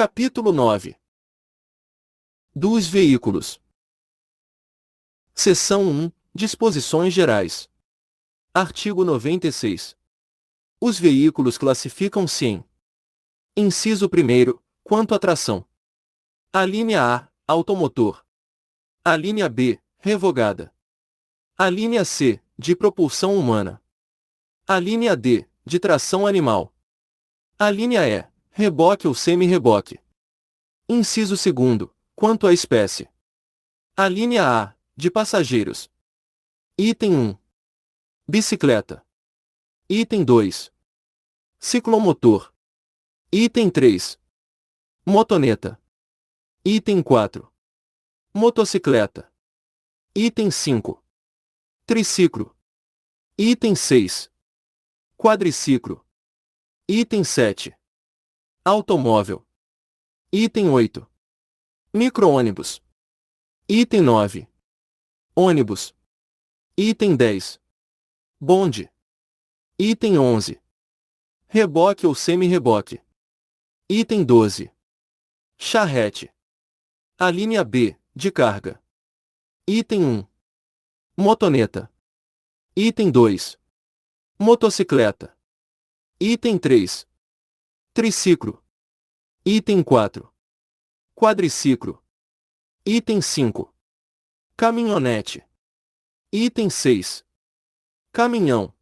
Capítulo 9. Dos veículos. Seção 1. Disposições gerais. Artigo 96. Os veículos classificam-se em: inciso 1º, quanto à tração. Alínea A, automotor. Alínea B, revogada. Alínea C, de propulsão humana. Alínea D, de tração animal. Alínea E, reboque ou semi-reboque. Inciso 2º, quanto à espécie. Alínea A, de passageiros. Item 1. Bicicleta. Item 2. Ciclomotor. Item 3. Motoneta. Item 4. Motocicleta. Item 5. Triciclo. Item 6. Quadriciclo. Item 7. Automóvel. Item 8. Micro-ônibus. Item 9. Ônibus. Item 10. Bonde. Item 11. Reboque ou semi-reboque. Item 12. Charrete. Alínea B, de carga. Item 1. Motoneta. Item 2. Motocicleta. Item 3. Triciclo. Item 4. Quadriciclo. Item 5. Caminhonete. Item 6. Caminhão.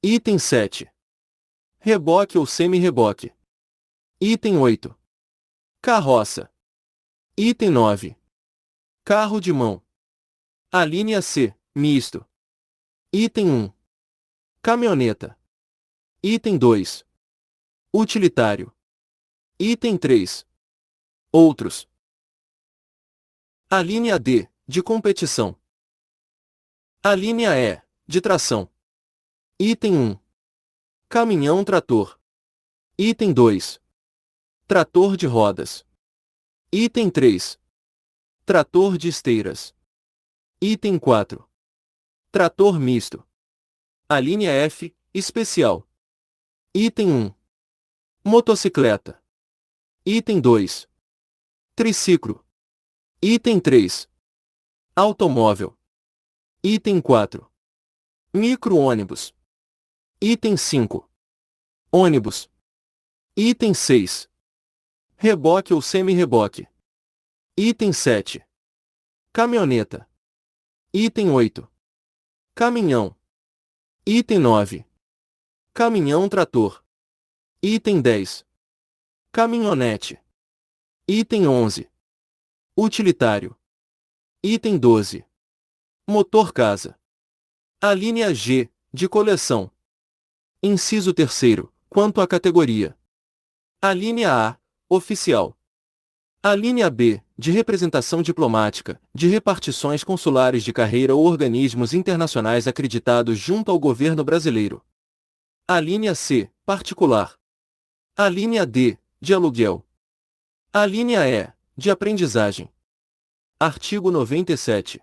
Item 7. Reboque ou semi-reboque. Item 8. Carroça. Item 9. Carro de mão. Alínea C, misto. Item 1. Caminhoneta. Item 2. Utilitário. Item 3. Outros. Alínea D, de competição. Alínea E, de tração. Item 1. Caminhão-trator. Item 2. Trator de rodas. Item 3. Trator de esteiras. Item 4. Trator misto. Alínea F, especial. Item 1. Motocicleta. Item 2. Triciclo. Item 3. Automóvel. Item 4. Micro-ônibus. Item 5. Ônibus. Item 6. Reboque ou semi-reboque. Item 7. Caminhoneta. Item 8. Caminhão. Item 9. Caminhão-trator. Item 10. Caminhonete. Item 11. Utilitário. Item 12. Motor-casa. Alínea G, de coleção. Inciso 3º, quanto à categoria. Alínea A, oficial. Alínea B, de representação diplomática, de repartições consulares de carreira ou organismos internacionais acreditados junto ao governo brasileiro. Alínea C, particular. Alínea D, de aluguel. Alínea E, de aprendizagem. Artigo 97.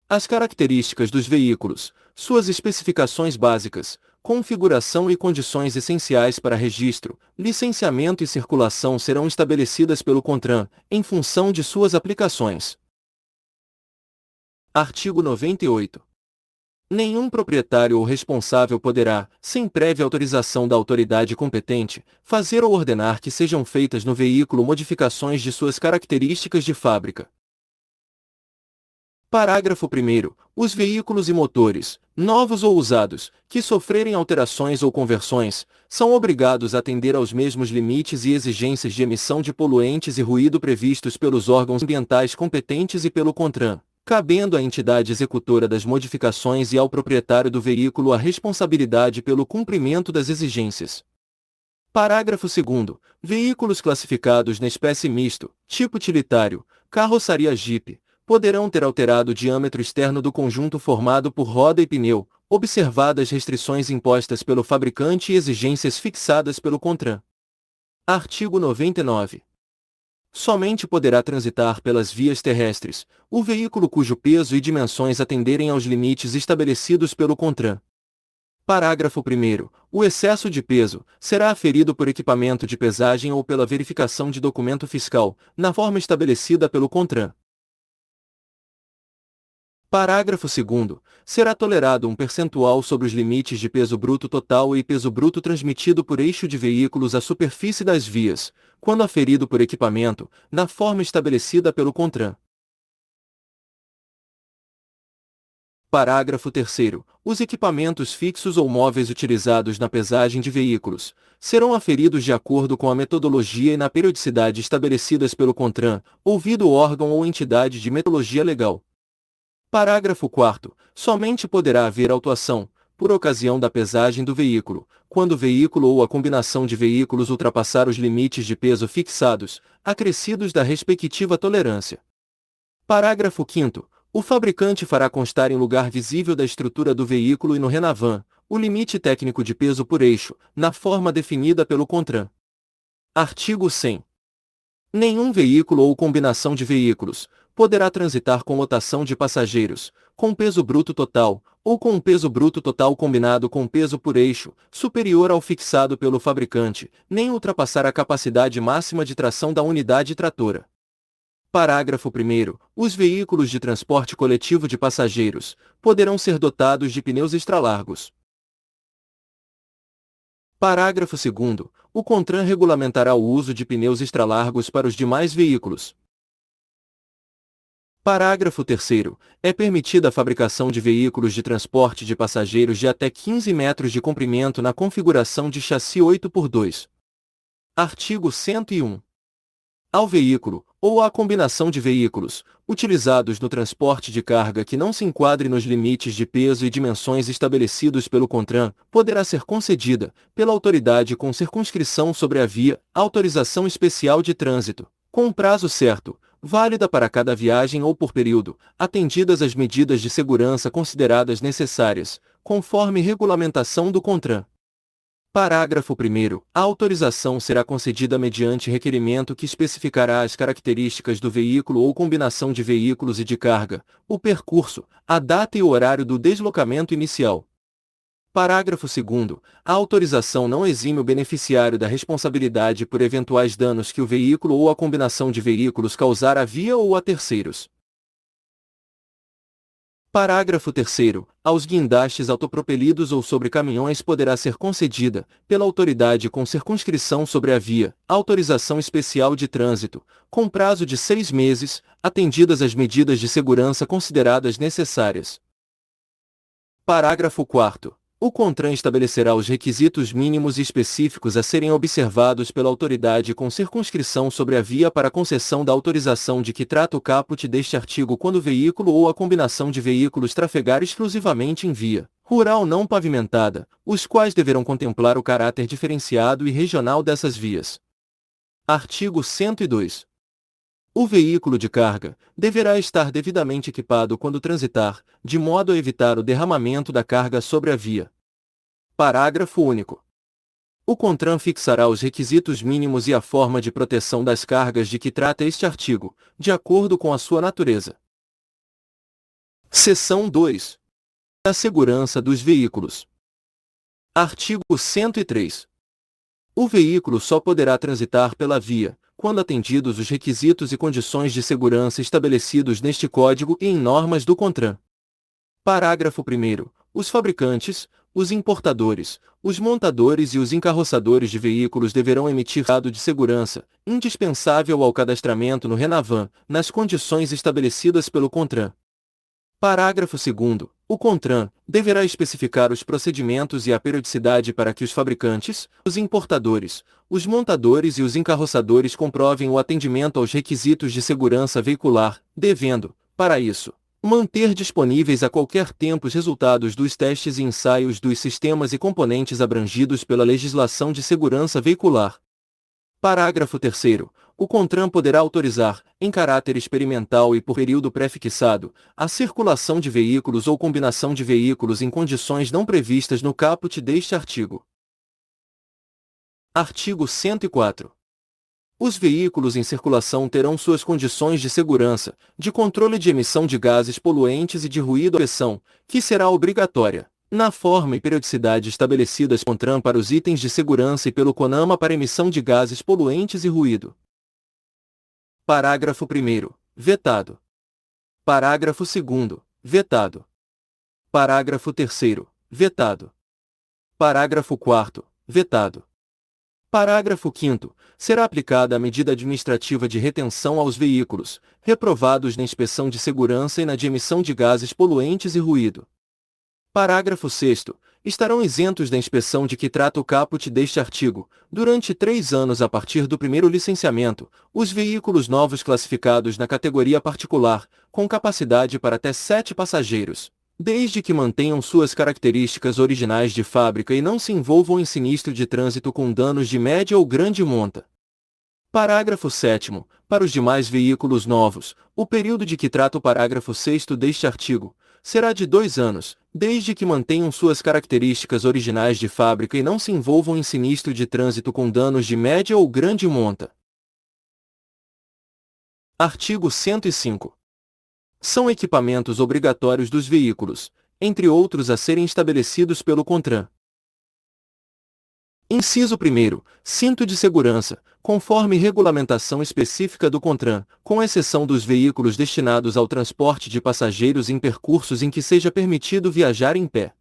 As características dos veículos, suas especificações básicas, configuração e condições essenciais para registro, licenciamento e circulação serão estabelecidas pelo CONTRAN, em função de suas aplicações. Artigo 98. Nenhum proprietário ou responsável poderá, sem prévia autorização da autoridade competente, fazer ou ordenar que sejam feitas no veículo modificações de suas características de fábrica. Parágrafo 1º. Os veículos e motores, novos ou usados, que sofrerem alterações ou conversões, são obrigados a atender aos mesmos limites e exigências de emissão de poluentes e ruído previstos pelos órgãos ambientais competentes e pelo CONTRAN, cabendo à entidade executora das modificações e ao proprietário do veículo a responsabilidade pelo cumprimento das exigências. Parágrafo 2º. Veículos classificados na espécie misto, tipo utilitário, carroçaria Jeep, poderão ter alterado o diâmetro externo do conjunto formado por roda e pneu, observadas restrições impostas pelo fabricante e exigências fixadas pelo CONTRAN. Artigo 99. Somente poderá transitar pelas vias terrestres o veículo cujo peso e dimensões atenderem aos limites estabelecidos pelo CONTRAN. Parágrafo 1º. O excesso de peso será aferido por equipamento de pesagem ou pela verificação de documento fiscal, na forma estabelecida pelo CONTRAN. Parágrafo 2º. Será tolerado um percentual sobre os limites de peso bruto total e peso bruto transmitido por eixo de veículos à superfície das vias, quando aferido por equipamento, na forma estabelecida pelo CONTRAN. Parágrafo 3º. Os equipamentos fixos ou móveis utilizados na pesagem de veículos serão aferidos de acordo com a metodologia e na periodicidade estabelecidas pelo CONTRAN, ouvido o órgão ou entidade de metrologia legal. Parágrafo 4º. Somente poderá haver autuação, por ocasião da pesagem do veículo, quando o veículo ou a combinação de veículos ultrapassar os limites de peso fixados, acrescidos da respectiva tolerância. Parágrafo 5º. O fabricante fará constar em lugar visível da estrutura do veículo e no Renavan, o limite técnico de peso por eixo, na forma definida pelo CONTRAN. Artigo 100. Nenhum veículo ou combinação de veículos poderá transitar com lotação de passageiros, com peso bruto total, ou com um peso bruto total combinado com peso por eixo, superior ao fixado pelo fabricante, nem ultrapassar a capacidade máxima de tração da unidade tratora. Parágrafo 1º. Os veículos de transporte coletivo de passageiros poderão ser dotados de pneus extralargos. Parágrafo 2º. O CONTRAN regulamentará o uso de pneus extralargos para os demais veículos. Parágrafo 3º. É permitida a fabricação de veículos de transporte de passageiros de até 15 metros de comprimento na configuração de chassi 8x2. Artigo 101. Ao veículo, ou à combinação de veículos, utilizados no transporte de carga que não se enquadre nos limites de peso e dimensões estabelecidos pelo CONTRAN, poderá ser concedida, pela autoridade com circunscrição sobre a via, autorização especial de trânsito, com um prazo certo, válida para cada viagem ou por período, atendidas as medidas de segurança consideradas necessárias, conforme regulamentação do CONTRAN. Parágrafo 1º. A autorização será concedida mediante requerimento que especificará as características do veículo ou combinação de veículos e de carga, o percurso, a data e o horário do deslocamento inicial. Parágrafo 2º. A autorização não exime o beneficiário da responsabilidade por eventuais danos que o veículo ou a combinação de veículos causar à via ou a terceiros. Parágrafo 3º. Aos guindastes autopropelidos ou sobre caminhões poderá ser concedida, pela autoridade com circunscrição sobre a via, autorização especial de trânsito, com prazo de 6 meses, atendidas as medidas de segurança consideradas necessárias. Parágrafo 4º. O CONTRAN estabelecerá os requisitos mínimos e específicos a serem observados pela autoridade com circunscrição sobre a via para concessão da autorização de que trata o caput deste artigo quando o veículo ou a combinação de veículos trafegar exclusivamente em via rural não pavimentada, os quais deverão contemplar o caráter diferenciado e regional dessas vias. Artigo 102. O veículo de carga deverá estar devidamente equipado quando transitar, de modo a evitar o derramamento da carga sobre a via. Parágrafo único. O CONTRAN fixará os requisitos mínimos e a forma de proteção das cargas de que trata este artigo, de acordo com a sua natureza. Seção 2. A segurança dos veículos. Artigo 103. O veículo só poderá transitar pela via, quando atendidos os requisitos e condições de segurança estabelecidos neste Código e em normas do CONTRAN. Parágrafo 1º. Os fabricantes, os importadores, os montadores e os encarroçadores de veículos deverão emitir dado de segurança, indispensável ao cadastramento no Renavan, nas condições estabelecidas pelo CONTRAN. Parágrafo 2º. O CONTRAN deverá especificar os procedimentos e a periodicidade para que os fabricantes, os importadores, os montadores e os encarroçadores comprovem o atendimento aos requisitos de segurança veicular, devendo, para isso, manter disponíveis a qualquer tempo os resultados dos testes e ensaios dos sistemas e componentes abrangidos pela legislação de segurança veicular. Parágrafo 3º. O CONTRAN poderá autorizar, em caráter experimental e por período pré-fixado, a circulação de veículos ou combinação de veículos em condições não previstas no caput deste artigo. Artigo 104. Os veículos em circulação terão suas condições de segurança, de controle de emissão de gases poluentes e de ruído à pressão, que será obrigatória, na forma e periodicidade estabelecidas pelo CONTRAN para os itens de segurança e pelo CONAMA para emissão de gases poluentes e ruído. Parágrafo 1º. Vetado. Parágrafo 2º. Vetado. Parágrafo 3º. Vetado. Parágrafo 4º. Vetado. Parágrafo 5º. Será aplicada a medida administrativa de retenção aos veículos, reprovados na inspeção de segurança e na de emissão de gases poluentes e ruído. Parágrafo 6º. Estarão isentos da inspeção de que trata o caput deste artigo, durante 3 anos a partir do primeiro licenciamento, os veículos novos classificados na categoria particular, com capacidade para até 7 passageiros, desde que mantenham suas características originais de fábrica e não se envolvam em sinistro de trânsito com danos de média ou grande monta. Parágrafo 7º. Para os demais veículos novos, o período de que trata o parágrafo 6º deste artigo será de 2 anos, desde que mantenham suas características originais de fábrica e não se envolvam em sinistro de trânsito com danos de média ou grande monta. Artigo 105. São equipamentos obrigatórios dos veículos, entre outros a serem estabelecidos pelo CONTRAN. Inciso 1º. Cinto de segurança, conforme regulamentação específica do CONTRAN, com exceção dos veículos destinados ao transporte de passageiros em percursos em que seja permitido viajar em pé.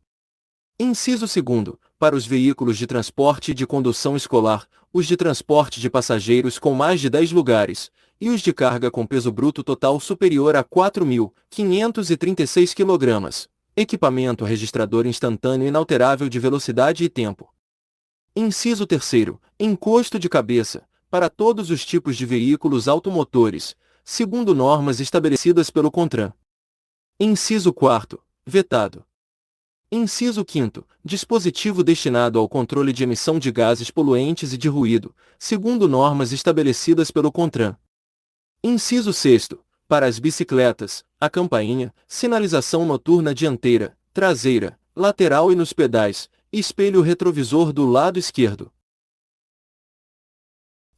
Inciso 2º. Para os veículos de transporte e de condução escolar, os de transporte de passageiros com mais de 10 lugares, e os de carga com peso bruto total superior a 4.536 kg. Equipamento registrador instantâneo inalterável de velocidade e tempo. Inciso 3º. Encosto de cabeça, para todos os tipos de veículos automotores, segundo normas estabelecidas pelo CONTRAN. Inciso 4º. Vetado. Inciso 5º. Dispositivo destinado ao controle de emissão de gases poluentes e de ruído, segundo normas estabelecidas pelo CONTRAN. Inciso 6º. Para as bicicletas, a campainha, sinalização noturna dianteira, traseira, lateral e nos pedais, espelho retrovisor do lado esquerdo.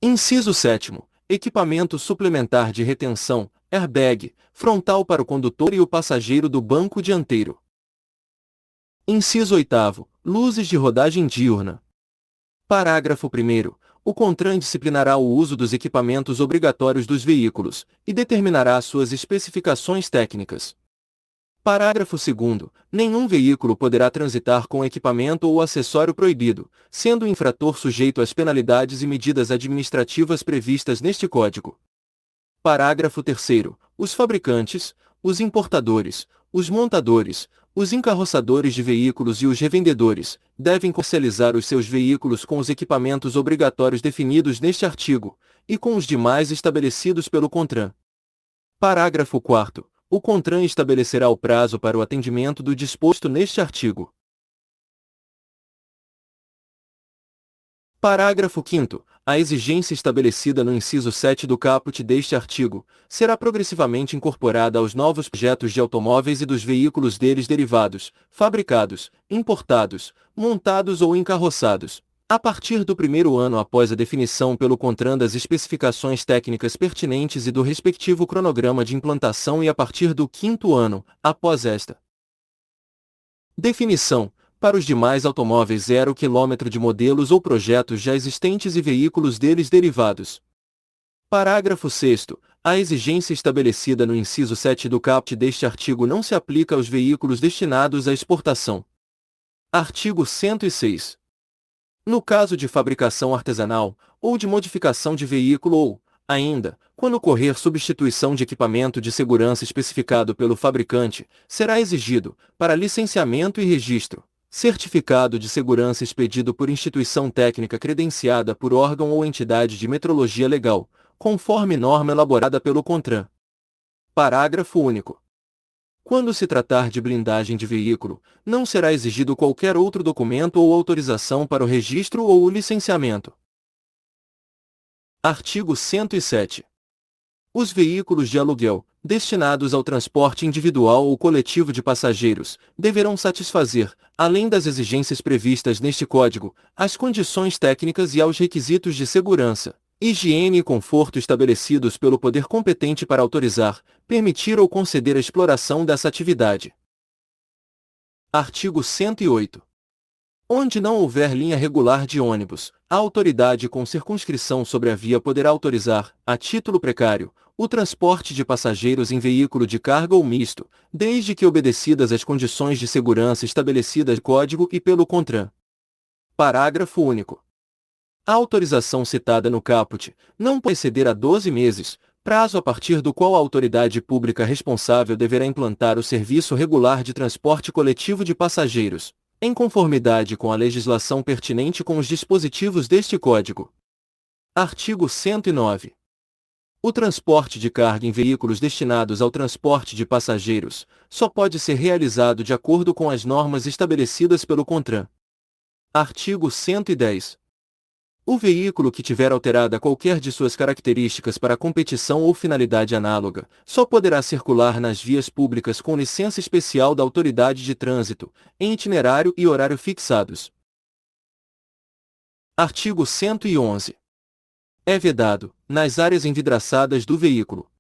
Inciso 7º. Equipamento suplementar de retenção, airbag, frontal para o condutor e o passageiro do banco dianteiro. Inciso 8º. Luzes de rodagem diurna. Parágrafo 1º. O CONTRAN disciplinará o uso dos equipamentos obrigatórios dos veículos, e determinará suas especificações técnicas. Parágrafo 2º. Nenhum veículo poderá transitar com equipamento ou acessório proibido, sendo o infrator sujeito às penalidades e medidas administrativas previstas neste Código. Parágrafo 3º. Os fabricantes, os importadores, os montadores, os encarroçadores de veículos e os revendedores devem comercializar os seus veículos com os equipamentos obrigatórios definidos neste artigo, e com os demais estabelecidos pelo CONTRAN. Parágrafo 4º. O CONTRAN estabelecerá o prazo para o atendimento do disposto neste artigo. Parágrafo 5º. A exigência estabelecida no inciso 7 do caput deste artigo será progressivamente incorporada aos novos projetos de automóveis e dos veículos deles derivados, fabricados, importados, montados ou encarroçados, a partir do primeiro ano após a definição pelo CONTRAN das especificações técnicas pertinentes e do respectivo cronograma de implantação e a partir do quinto ano, após esta definição, para os demais automóveis 0 km de modelos ou projetos já existentes e veículos deles derivados. Parágrafo 6º. A exigência estabelecida no inciso 7 do caput deste artigo não se aplica aos veículos destinados à exportação. Artigo 106. No caso de fabricação artesanal, ou de modificação de veículo ou, ainda, quando ocorrer substituição de equipamento de segurança especificado pelo fabricante, será exigido, para licenciamento e registro, certificado de segurança expedido por instituição técnica credenciada por órgão ou entidade de metrologia legal, conforme norma elaborada pelo CONTRAN. Parágrafo único. Quando se tratar de blindagem de veículo, não será exigido qualquer outro documento ou autorização para o registro ou o licenciamento. Artigo 107. Os veículos de aluguel, destinados ao transporte individual ou coletivo de passageiros, deverão satisfazer, além das exigências previstas neste Código, as condições técnicas e aos requisitos de segurança, higiene e conforto estabelecidos pelo poder competente para autorizar, permitir ou conceder a exploração dessa atividade. Artigo 108. Onde não houver linha regular de ônibus, a autoridade com circunscrição sobre a via poderá autorizar, a título precário, o transporte de passageiros em veículo de carga ou misto, desde que obedecidas as condições de segurança estabelecidas no Código e pelo CONTRAN. Parágrafo único. A autorização citada no caput não pode exceder a 12 meses, prazo a partir do qual a autoridade pública responsável deverá implantar o serviço regular de transporte coletivo de passageiros, em conformidade com a legislação pertinente com os dispositivos deste Código. Artigo 109. O transporte de carga em veículos destinados ao transporte de passageiros só pode ser realizado de acordo com as normas estabelecidas pelo CONTRAN. Artigo 110. O veículo que tiver alterada qualquer de suas características para competição ou finalidade análoga, só poderá circular nas vias públicas com licença especial da Autoridade de Trânsito, em itinerário e horário fixados. Artigo 111. É vedado, nas áreas envidraçadas do veículo.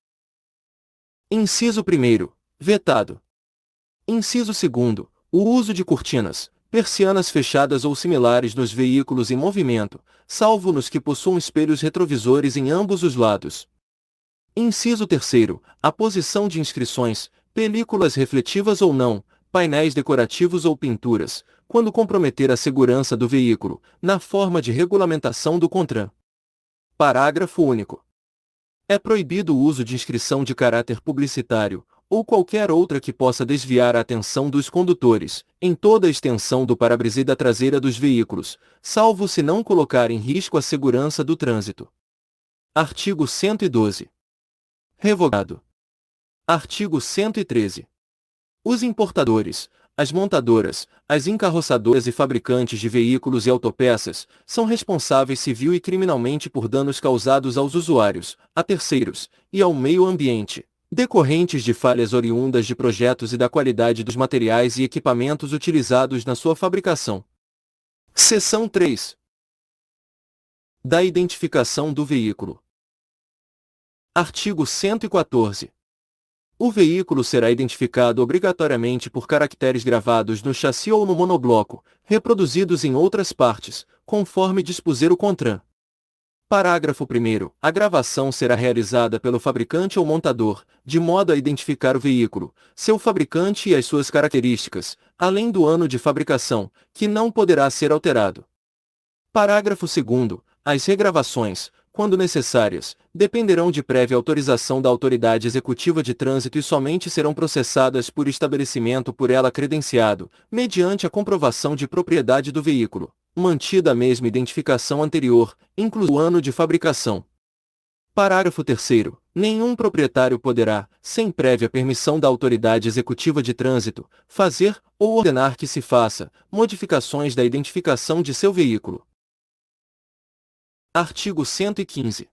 Inciso 1º. Vetado. Inciso 2º. O uso de cortinas, persianas fechadas ou similares nos veículos em movimento, salvo nos que possuam espelhos retrovisores em ambos os lados. Inciso 3º. A posição de inscrições, películas refletivas ou não, painéis decorativos ou pinturas, quando comprometer a segurança do veículo, na forma de regulamentação do CONTRAN. Parágrafo único. É proibido o uso de inscrição de caráter publicitário, ou qualquer outra que possa desviar a atenção dos condutores, em toda a extensão do para-brisa e da traseira dos veículos, salvo se não colocar em risco a segurança do trânsito. Artigo 112. Revogado. Artigo 113. Os importadores, as montadoras, as encarroçadoras e fabricantes de veículos e autopeças são responsáveis civil e criminalmente por danos causados aos usuários, a terceiros e ao meio ambiente, decorrentes de falhas oriundas de projetos e da qualidade dos materiais e equipamentos utilizados na sua fabricação. Seção 3. Da identificação do veículo. Artigo 114. O veículo será identificado obrigatoriamente por caracteres gravados no chassi ou no monobloco, reproduzidos em outras partes, conforme dispuser o CONTRAN. Parágrafo 1º. A gravação será realizada pelo fabricante ou montador, de modo a identificar o veículo, seu fabricante e as suas características, além do ano de fabricação, que não poderá ser alterado. Parágrafo 2º. As regravações, quando necessárias, dependerão de prévia autorização da Autoridade Executiva de Trânsito e somente serão processadas por estabelecimento por ela credenciado, mediante a comprovação de propriedade do veículo, mantida a mesma identificação anterior, incluso o ano de fabricação. Parágrafo 3º. Nenhum proprietário poderá, sem prévia permissão da Autoridade Executiva de Trânsito, fazer, ou ordenar que se faça, modificações da identificação de seu veículo. Artigo 115.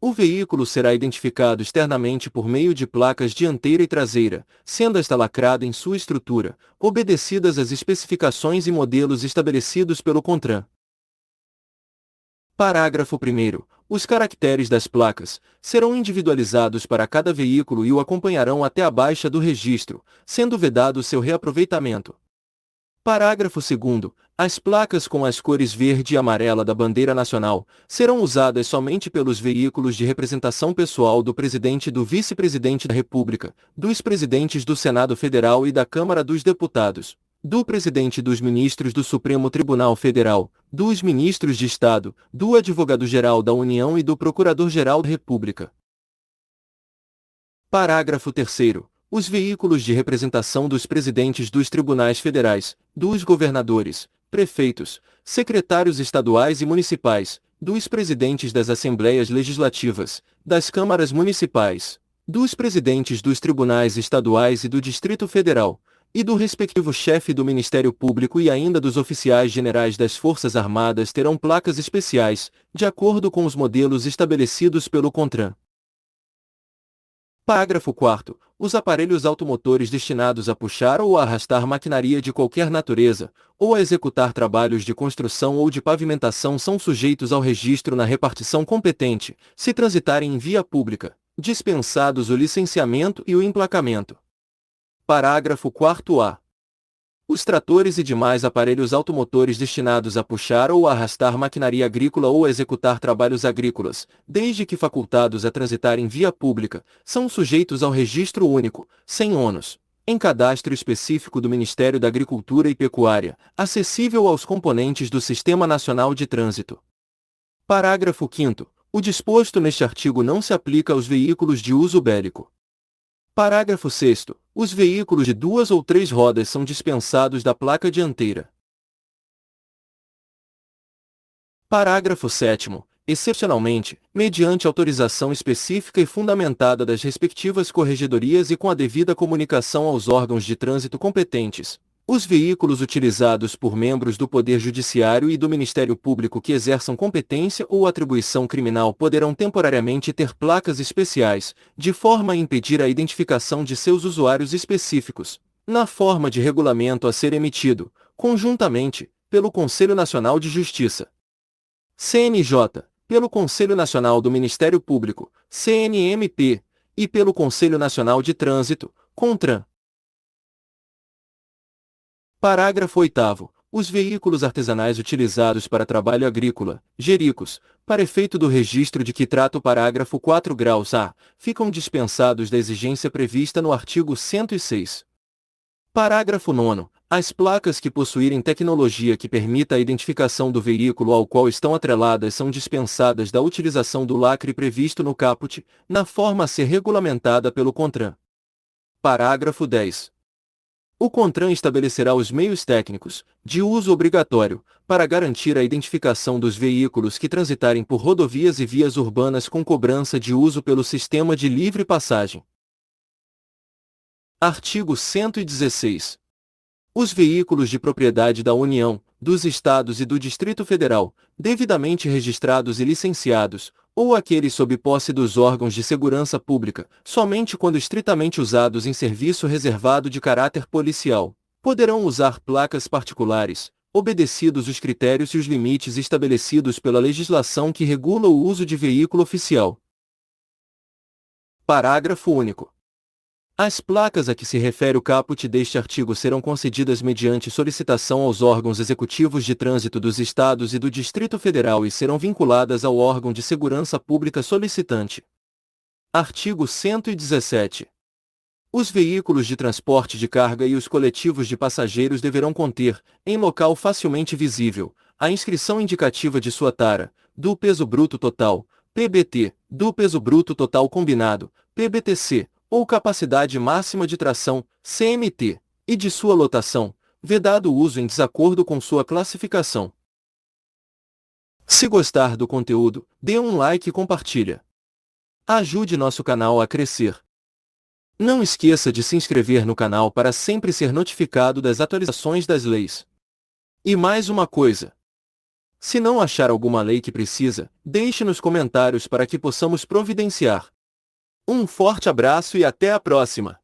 O veículo será identificado externamente por meio de placas dianteira e traseira, sendo esta lacrada em sua estrutura, obedecidas as especificações e modelos estabelecidos pelo CONTRAN. Parágrafo 1º. Os caracteres das placas serão individualizados para cada veículo e o acompanharão até a baixa do registro, sendo vedado seu reaproveitamento. Parágrafo 2º. As placas com as cores verde e amarela da bandeira nacional serão usadas somente pelos veículos de representação pessoal do Presidente e do Vice-Presidente da República, dos Presidentes do Senado Federal e da Câmara dos Deputados, do Presidente e dos Ministros do Supremo Tribunal Federal, dos Ministros de Estado, do Advogado-Geral da União e do Procurador-Geral da República. Parágrafo 3º. Os veículos de representação dos presidentes dos tribunais federais, dos governadores, prefeitos, secretários estaduais e municipais, dos presidentes das assembleias legislativas, das câmaras municipais, dos presidentes dos tribunais estaduais e do Distrito Federal, e do respectivo chefe do Ministério Público e ainda dos oficiais generais das Forças Armadas terão placas especiais, de acordo com os modelos estabelecidos pelo CONTRAN. Parágrafo 4º. Os aparelhos automotores destinados a puxar ou a arrastar maquinaria de qualquer natureza, ou a executar trabalhos de construção ou de pavimentação são sujeitos ao registro na repartição competente, se transitarem em via pública, dispensados o licenciamento e o emplacamento. Parágrafo 4º-A. Os tratores e demais aparelhos automotores destinados a puxar ou a arrastar maquinaria agrícola ou a executar trabalhos agrícolas, desde que facultados a transitar em via pública, são sujeitos ao registro único, sem ônus, em cadastro específico do Ministério da Agricultura e Pecuária, acessível aos componentes do Sistema Nacional de Trânsito. Parágrafo 5º. O disposto neste artigo não se aplica aos veículos de uso bélico. Parágrafo 6º. Os veículos de 2 ou 3 rodas são dispensados da placa dianteira. Parágrafo 7º. Excepcionalmente, mediante autorização específica e fundamentada das respectivas corregedorias e com a devida comunicação aos órgãos de trânsito competentes, os veículos utilizados por membros do Poder Judiciário e do Ministério Público que exerçam competência ou atribuição criminal poderão temporariamente ter placas especiais, de forma a impedir a identificação de seus usuários específicos, na forma de regulamento a ser emitido, conjuntamente, pelo Conselho Nacional de Justiça, CNJ, pelo Conselho Nacional do Ministério Público, CNMP, e pelo Conselho Nacional de Trânsito, CONTRAN. Parágrafo 8º. Os veículos artesanais utilizados para trabalho agrícola, GERICOS, para efeito do registro de que trata o parágrafo 4 graus A, ficam dispensados da exigência prevista no artigo 106. Parágrafo 9º. As placas que possuírem tecnologia que permita a identificação do veículo ao qual estão atreladas são dispensadas da utilização do lacre previsto no caput, na forma a ser regulamentada pelo CONTRAN. Parágrafo 10. O CONTRAN estabelecerá os meios técnicos, de uso obrigatório, para garantir a identificação dos veículos que transitarem por rodovias e vias urbanas com cobrança de uso pelo sistema de livre passagem. Artigo 116. Os veículos de propriedade da União, dos Estados e do Distrito Federal, devidamente registrados e licenciados, ou aqueles sob posse dos órgãos de segurança pública, somente quando estritamente usados em serviço reservado de caráter policial, poderão usar placas particulares, obedecidos os critérios e os limites estabelecidos pela legislação que regula o uso de veículo oficial. Parágrafo único. As placas a que se refere o caput deste artigo serão concedidas mediante solicitação aos órgãos executivos de trânsito dos Estados e do Distrito Federal e serão vinculadas ao órgão de segurança pública solicitante. Artigo 117. Os veículos de transporte de carga e os coletivos de passageiros deverão conter, em local facilmente visível, a inscrição indicativa de sua tara, do peso bruto total, PBT, do peso bruto total combinado, PBTC, ou capacidade máxima de tração, CMT, e de sua lotação, vedado o uso em desacordo com sua classificação. Se gostar do conteúdo, dê um like e compartilha. Ajude nosso canal a crescer. Não esqueça de se inscrever no canal para sempre ser notificado das atualizações das leis. E mais uma coisa. Se não achar alguma lei que precisa, deixe nos comentários para que possamos providenciar. Um forte abraço e até a próxima!